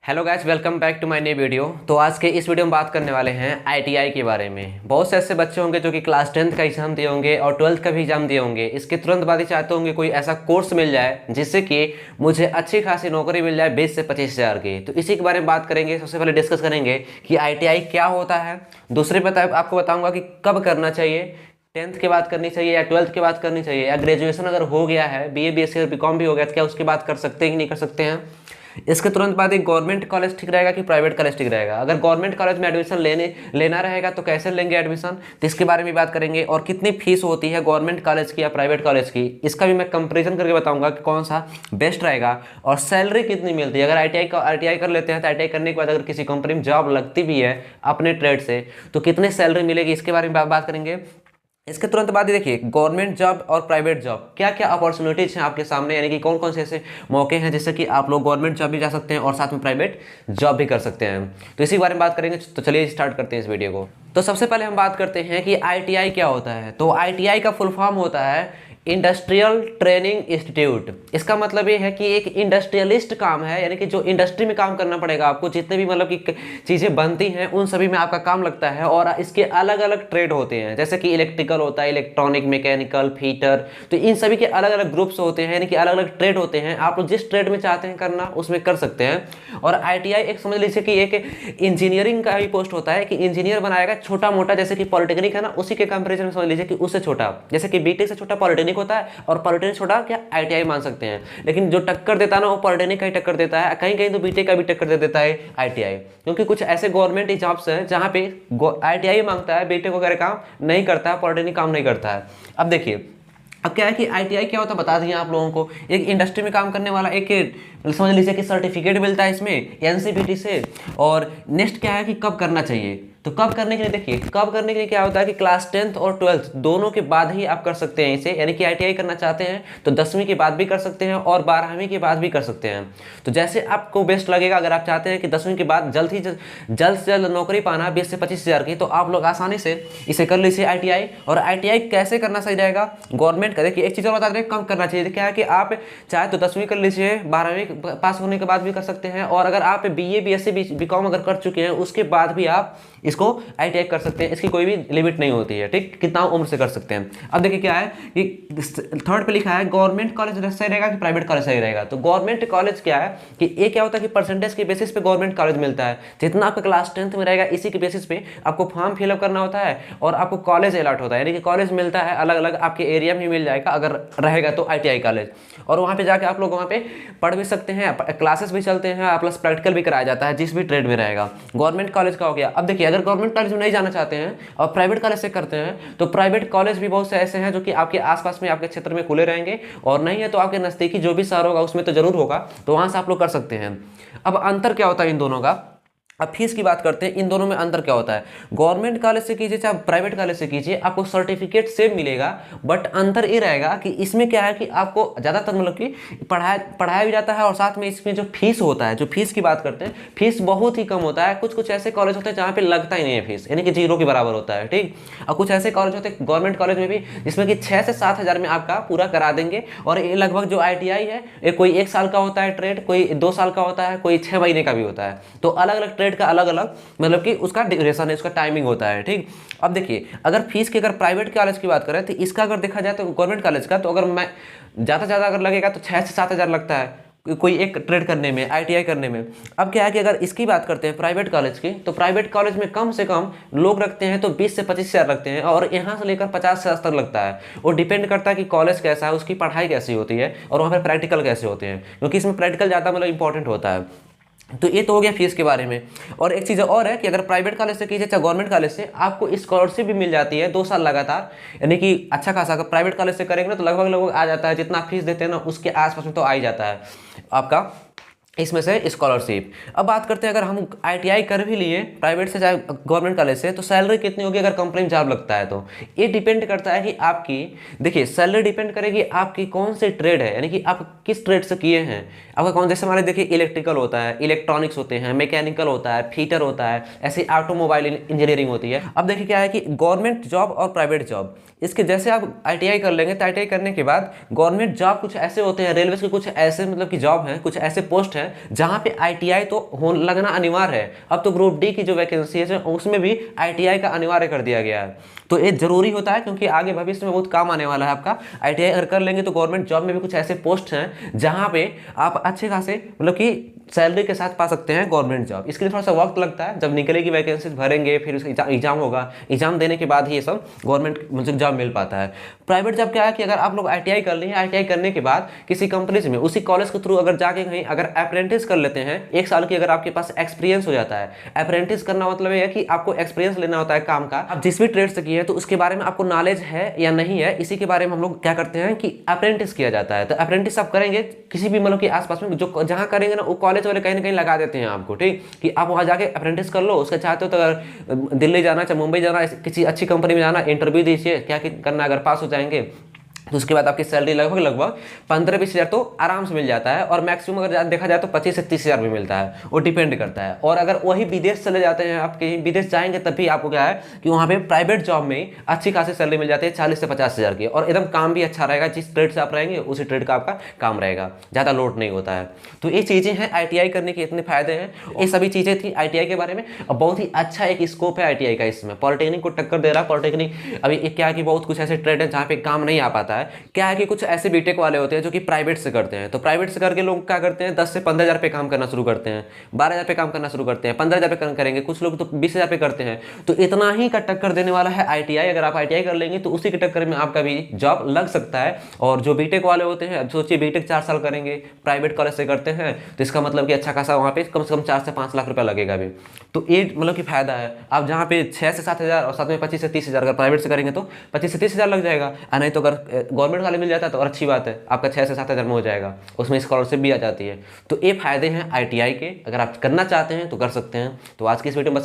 Hello guys, welcome back to my new video. तो आज के इस वीडियो में बात करने वाले हैं आईटीआई के बारे में। बहुत से ऐसे बच्चे होंगे जो कि क्लास 10th का एग्जाम दिए होंगे और 12th का भी एग्जाम दिए होंगे। इसके तुरंत बाद ही चाहते होंगे कोई ऐसा कोर्स मिल जाए जिससे कि मुझे अच्छी खासी नौकरी मिल जाए 20 से 25 हज़ार की। तो इसी के बारे में बात करेंगे। सबसे पहले डिस्कस करेंगे कि आईटीआई क्या होता है। दूसरी आपको बताऊँगा कि कब करना चाहिए, 10th के बाद करनी चाहिए या 12th के बाद करनी चाहिए, या ग्रेजुएशन अगर हो गया है, बीए बीएससी और बीकॉम भी हो गया तो क्या उसके बाद कर सकते हैं कि नहीं कर सकते हैं। इसके तुरंत बाद एक गवर्नमेंट कॉलेज ठीक रहेगा कि प्राइवेट कॉलेज ठीक रहेगा। अगर गवर्नमेंट कॉलेज में एडमिशन लेना रहेगा तो कैसे लेंगे एडमिशन, तो इसके बारे में बात करेंगे। और कितनी फीस होती है गवर्नमेंट कॉलेज की या प्राइवेट कॉलेज की, इसका भी मैं कंपेरिजन करके बताऊंगा कि कौन सा बेस्ट रहेगा। और सैलरी कितनी मिलती है। अगर आईटीआई कर लेते हैं तो आईटीआई करने के बाद अगर किसी कंपनी में जॉब लगती भी है अपने ट्रेड से तो कितनी सैलरी मिलेगी, इसके बारे में बात करेंगे। इसके तुरंत बाद ही देखिए गवर्नमेंट जॉब और प्राइवेट जॉब क्या क्या अपॉर्चुनिटीज हैं आपके सामने, यानी कि कौन कौन से ऐसे मौके हैं जिससे कि आप लोग गवर्नमेंट जॉब भी जा सकते हैं और साथ में प्राइवेट जॉब भी कर सकते हैं। तो इसी बारे में बात करेंगे। तो चलिए स्टार्ट करते हैं इस वीडियो को। तो सबसे पहले हम बात करते हैं कि आईटीआई क्या होता है। तो आईटीआई का फुल फॉर्म होता है इंडस्ट्रियल ट्रेनिंग इंस्टीट्यूट। इसका मतलब ये है कि एक इंडस्ट्रियलिस्ट काम है, यानी कि जो इंडस्ट्री में काम करना पड़ेगा आपको। जितने भी मतलब कि चीज़ें बनती हैं उन सभी में आपका काम लगता है। और इसके अलग अलग ट्रेड होते हैं, जैसे कि इलेक्ट्रिकल होता है, इलेक्ट्रॉनिक, मैकेनिकल, फीटर। तो इन सभी के अलग अलग ग्रुप्स होते हैं, यानी कि अलग अलग ट्रेड होते हैं। आप लोग जिस ट्रेड में चाहते हैं करना उसमें कर सकते हैं। और आईटीआई एक समझ लीजिए कि एक इंजीनियरिंग का भी पोस्ट होता है कि इंजीनियर बनाएगा छोटा मोटा, जैसे कि पॉलिटेक्निक है ना, उसी के कंपेरिजन में समझ लीजिए कि उससे छोटा, जैसे कि बीटेक से छोटा पॉलिटेक्निक होता है और पॉलिटेक्निक छोटा क्या आईटीआई मान सकते हैं। लेकिन जो टक्कर देता है ना वो पॉलिटेक्निक का ही टक्कर देता है, कहीं कहीं तो बीटेक का भी टक्कर दे देता है आईटीआई। क्योंकि कुछ ऐसे गवर्नमेंट जॉब्स हैं जहां पे आईटीआई मांगता है, बीटेक वगैरह काम नहीं करता है, पॉलिटेक्निक काम नहीं करता है। अब देखिए अब क्या है कि आईटीआई क्या होता है बता दिए आप लोगों को। एक इंडस्ट्री में काम करने वाला एक समझ लीजिए कि सर्टिफिकेट मिलता है इसमें एनसीपीटी से। और नेक्स्ट क्या है कि कब करना चाहिए। तो कब करने के लिए देखिए, कब करने के लिए क्या होता है कि क्लास 10th और 12th दोनों के बाद ही आप कर सकते हैं इसे। यानी कि आईटीआई करना चाहते हैं तो 10वीं के बाद भी कर सकते हैं और 12वीं के बाद भी कर सकते हैं। तो जैसे आपको बेस्ट लगेगा। अगर आप चाहते हैं कि 10वीं के बाद जल्द से जल्द नौकरी पाना 20 से 25 हज़ार की, तो आप लोग आसानी से इसे कर लीजिए आईटीआई। और आईटीआई कैसे करना सही रहेगा गवर्नमेंट का, देखिए एक चीज़ और बता दें कम करना चाहिए। क्या है कि आप चाहे तो 10वीं कर लीजिए, 12वीं पास होने के बाद भी कर सकते हैं। और अगर आप बीए बीएससी बीकॉम अगर कर चुके हैं उसके बाद भी आप इसको आईटीआई कर सकते हैं। इसकी कोई भी लिमिट नहीं होती है, ठीक, कितना उम्र से कर सकते हैं। अब देखिए क्या है कि थर्ड पे लिखा है गवर्नमेंट कॉलेज सही रहेगा कि प्राइवेट कॉलेज सही रहेगा। तो गवर्नमेंट कॉलेज क्या है कि ये क्या होता है कि परसेंटेज के बेसिस पे गवर्नमेंट कॉलेज मिलता है। जितना आपका क्लास 10th में रहेगा इसी के बेसिस पे आपको फॉर्म फिलअप करना होता है और आपको कॉलेज अलॉट होता है। यानी कि कॉलेज मिलता है अलग अलग, आपके एरिया में मिल जाएगा अगर रहेगा तो आईटीआई कॉलेज। और वहाँ पे जाके आप लोग वहाँ पे पढ़ भी सकते हैं, क्लासेस भी चलते हैं, प्लस प्रैक्टिकल भी कराया जाता है जिस भी ट्रेड में रहेगा। गवर्नमेंट कॉलेज का हो गया। अब देखिए अगर गवर्नमेंट कॉलेज में नहीं जाना चाहते हैं और प्राइवेट कॉलेज से करते हैं तो प्राइवेट कॉलेज भी बहुत से ऐसे हैं जो कि आपके आसपास में आपके क्षेत्र में खुले रहेंगे। और नहीं है तो आपके नज़दीकी जो भी शहर होगा उसमें तो जरूर होगा, तो वहाँ से आप लोग कर सकते हैं। अब अंतर क्या होता है इन दोनों का। अब फीस की बात करते हैं, इन दोनों में अंतर क्या होता है। गवर्नमेंट कॉलेज से कीजिए चाहे प्राइवेट कॉलेज से कीजिए, आपको सर्टिफिकेट सेम मिलेगा। बट अंतर ये रहेगा कि इसमें क्या है कि आपको ज़्यादातर मतलब कि पढ़ाया भी जाता है और साथ में इसमें जो फीस होता है, जो फीस की बात करते हैं, फीस बहुत ही कम होता है। कुछ कुछ ऐसे कॉलेज होते हैं जहाँ पे लगता ही नहीं है फीस, यानी कि जीरो के बराबर होता है, ठीक। और कुछ ऐसे कॉलेज होते हैं गवर्नमेंट कॉलेज में भी जिसमें कि 6 से 7 हज़ार में आपका पूरा करा देंगे। और ये लगभग जो आईटीआई है कोई 1 साल का होता है ट्रेड, कोई 2 साल का होता है, कोई 6 महीने का भी होता है। तो अलग अलग ट्रेड का अलग अलग मतलब कि उसका ड्यूरेशन है, उसका टाइमिंग होता है, ठीक। अब देखिए अगर फीस की अगर प्राइवेट कॉलेज की बात करें तो इसका अगर देखा जाए तो गवर्नमेंट कॉलेज का, तो अगर मैं ज़्यादा से ज़्यादा अगर लगेगा तो 6 से 7 हज़ार लगता है कोई एक ट्रेड करने में, आईटीआई करने में। अब क्या है कि अगर इसकी बात करते हैं प्राइवेट कॉलेज की, तो प्राइवेट कॉलेज में कम से कम लोग रखते हैं तो 20 से 25 हज़ार रखते हैं और यहाँ से लेकर 50 हज़ार तक लगता है। वो डिपेंड करता है कि कॉलेज कैसा है, उसकी पढ़ाई कैसी होती है और वहाँ पर प्रैक्टिकल कैसे होते हैं, क्योंकि इसमें प्रैक्टिकल ज़्यादा मतलब इंपॉर्टेंट होता है। तो ये तो हो गया फीस के बारे में। और एक चीज़ और है कि अगर प्राइवेट कॉलेज से कीजिए चाहे गवर्नमेंट कॉलेज से, आपको स्कॉलरशिप भी मिल जाती है 2 साल लगातार। यानी कि अच्छा खासा अगर प्राइवेट कॉलेज से करेंगे ना तो लगभग आ जाता है, जितना फीस देते हैं ना उसके आसपास में तो आ ही जाता है आपका इसमें से स्कॉलरशिप। अब बात करते हैं अगर हम आईटीआई कर भी लिए प्राइवेट से चाहे गवर्नमेंट कॉलेज से, तो सैलरी कितनी होगी अगर कंपनी में जॉब लगता है। तो ये डिपेंड करता है कि आपकी, देखिए सैलरी डिपेंड करेगी आपकी कौन से ट्रेड है, यानी कि आप किस ट्रेड से किए हैं। आपका कौन, जैसे हमारे देखिए इलेक्ट्रिकल होता है, इलेक्ट्रॉनिक्स होते हैं, मैकेनिकल होता है, फीटर होता है, ऐसे ऑटोमोबाइल इंजीनियरिंग होती है। अब देखिए क्या है कि गवर्नमेंट जॉब और प्राइवेट जॉब, इसके जैसे आप आईटीआई कर लेंगे तो आईटीआई करने के बाद गवर्नमेंट जॉब कुछ ऐसे होते हैं, रेलवे के कुछ ऐसे मतलब कि जॉब हैं, कुछ ऐसे पोस्ट हैं है जहाँ पे ITI तो हो लगना अनिवार्य है। अब तो ग्रुप डी की जो वैकेंसी है उसमें भी ITI का अनिवार्य कर दिया गया है। तो ये जरूरी होता है क्योंकि आगे भविष्य में बहुत काम आने वाला है आपका। ITI अगर कर लेंगे तो गवर्नमेंट जॉब में भी कुछ ऐसे पोस्ट हैं जहाँ पे आप अच्छे खासे मतलब कि सैलरी के साथ पा सकते हैं गवर्नमेंट जॉब। इसके लिए थोड़ा सा वक्त लगता है, जब निकलेगी वैकेंसी भरेंगे, फिर उसका एग्जाम होगा, एग्जाम देने के बाद ही ये सब गवर्नमेंट मतलब जॉब मिल पाता है। प्राइवेट जॉब क्या है कि अगर आप लोग ITI कर लेंगे, ITI करने के बाद किसी कंपनीज में उसी कॉलेज के थ्रू अगर जाके कहीं अगर अप्रेंटिस कर लेते हैं, 1 साल की अगर आपके पास एक्सपीरियंस हो जाता है। अप्रेंटिस करना मतलब ये है कि आपको एक्सपीरियंस लेना होता है काम का, आप जिस भी ट्रेड से किए हैं तो उसके बारे में आपको नॉलेज है या नहीं है, इसी के बारे में हम लोग क्या करते हैं कि अप्रेंटिस किया जाता है। तो अप्रेंटिस आप करेंगे किसी भी मतलब कि आसपास में जो जहाँ करेंगे ना वो कॉलेज वाले कहीं ना कहीं लगा देते हैं आपको, ठीक कि आप वहाँ जाके अप्रेंटिस कर लो। उसका चाहते हो तो अगर दिल्ली जाना चाहे मुंबई जाना, किसी अच्छी कंपनी में जाना, इंटरव्यू दीजिए, क्या करना, अगर पास हो जाएंगे तो उसके बाद आपकी सैलरी लगभग 15-20 हज़ार तो आराम से मिल जाता है। और मैक्सिमम अगर देखा जाए तो 25 से 30 हज़ार भी मिलता है, वो डिपेंड करता है। और अगर वही विदेश चले जाते हैं, आप कहीं विदेश जाएंगे तब भी आपको क्या है कि वहाँ पे प्राइवेट जॉब में अच्छी खासी सैलरी मिल जाती है 40 से 50 हज़ार की, और एकदम काम भी अच्छा रहेगा। जिस ट्रेड से आप रहेंगे उसी ट्रेड का आपका काम रहेगा, ज़्यादा लोड नहीं होता है। तो ये चीज़ें हैं ITI करने के इतने फायदे हैं, ये सभी चीज़ें थी ITI के बारे में। और बहुत ही अच्छा एक स्कोप है ITI का, इसमें पॉलिटेक्निक को टक्कर दे रहा है। पॉलिटेक्निक अभी क्या है कि बहुत कुछ ऐसे ट्रेड है जहाँ पे काम नहीं आ पाता है। क्या है कि कुछ ऐसे बीटेक वाले होते हैं जो कि प्राइवेट से करते हैं, तो प्राइवेट से करके लोग क्या करते हैं 10 से 15 हज़ार पे काम करना शुरू करते हैं, 12 हज़ार पे काम करना शुरू करते हैं, 15 हज़ार पे काम करेंगे, कुछ लोग तो 20 हज़ार पे करते हैं। तो इतना ही का टक्कर देने वाला है ITI। अगर आप ITI कर लेंगे तो उसी के टक्कर में आपका भी जॉब लग सकता है। और जो बीटेक वाले होते हैं, अब सोचिए बीटेक 4 साल करेंगे, प्राइवेट कॉलेज से करते हैं, तो इसका मतलब कि अच्छा खासा वहाँ पे कम से कम 4 से 5 लाख रुपया लगेगा भी। तो ये मतलब कि फायदा है। आप जहाँ पे 6 से 7 हज़ार और साथ में 25 से 30 हज़ार अगर प्राइवेट से करेंगे तो 25 से 30 हज़ार लग जाएगा। नहीं तो अगर गवर्नमेंट वाले मिल जाता है तो और अच्छी बात है, आपका 6 से 7 हज़ार में हो जाएगा, उसमें स्कॉलरशिप भी आ जाती है। तो ये फायदे हैं ITI के, अगर आप करना चाहते हैं तो कर सकते हैं। तो आज की इस वीडियो में बस